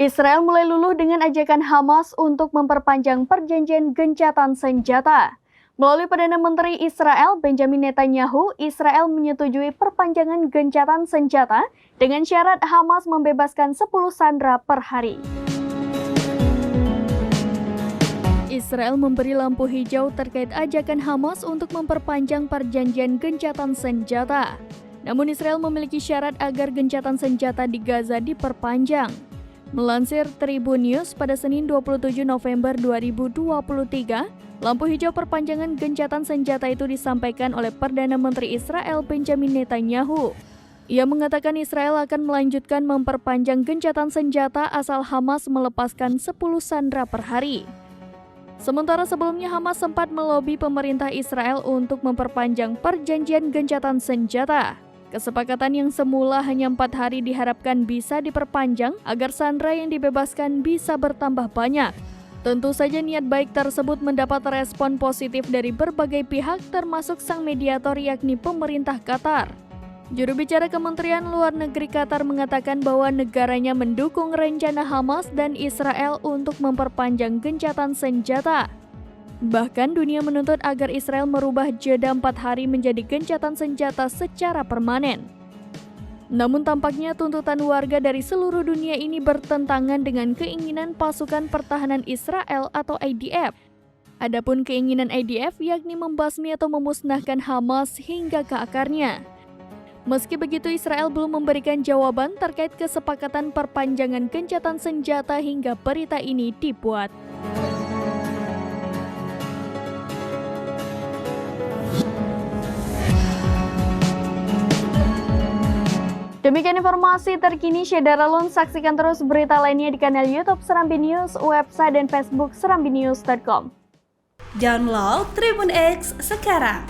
Israel mulai luluh dengan ajakan Hamas untuk memperpanjang perjanjian gencatan senjata. Melalui Perdana Menteri Israel, Benjamin Netanyahu, Israel menyetujui perpanjangan gencatan senjata dengan syarat Hamas membebaskan 10 sandera per hari. Israel memberi lampu hijau terkait ajakan Hamas untuk memperpanjang perjanjian gencatan senjata. Namun Israel memiliki syarat agar gencatan senjata di Gaza diperpanjang. Melansir Tribun News pada Senin 27 November 2023, lampu hijau perpanjangan gencatan senjata itu disampaikan oleh Perdana Menteri Israel Benjamin Netanyahu. Ia mengatakan Israel akan melanjutkan memperpanjang gencatan senjata asal Hamas melepaskan 10 sandera per hari. Sementara sebelumnya Hamas sempat melobi pemerintah Israel untuk memperpanjang perjanjian gencatan senjata. Kesepakatan yang semula hanya 4 hari diharapkan bisa diperpanjang agar sandera yang dibebaskan bisa bertambah banyak. Tentu saja niat baik tersebut mendapat respon positif dari berbagai pihak termasuk sang mediator yakni pemerintah Qatar. Juru bicara Kementerian Luar Negeri Qatar mengatakan bahwa negaranya mendukung rencana Hamas dan Israel untuk memperpanjang gencatan senjata. Bahkan dunia menuntut agar Israel merubah jeda 4 hari menjadi gencatan senjata secara permanen. Namun tampaknya tuntutan warga dari seluruh dunia ini bertentangan dengan keinginan pasukan pertahanan Israel atau IDF. Adapun keinginan IDF yakni membasmi atau memusnahkan Hamas hingga ke akarnya. Meski begitu, Israel belum memberikan jawaban terkait kesepakatan perpanjangan gencatan senjata hingga berita ini dibuat. Demikian informasi terkini Syedara Lun. Saksikan terus berita lainnya di kanal YouTube Serambi News, website dan Facebook serambinews.com. Download Tribun X sekarang,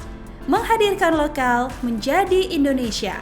menghadirkan lokal menjadi Indonesia.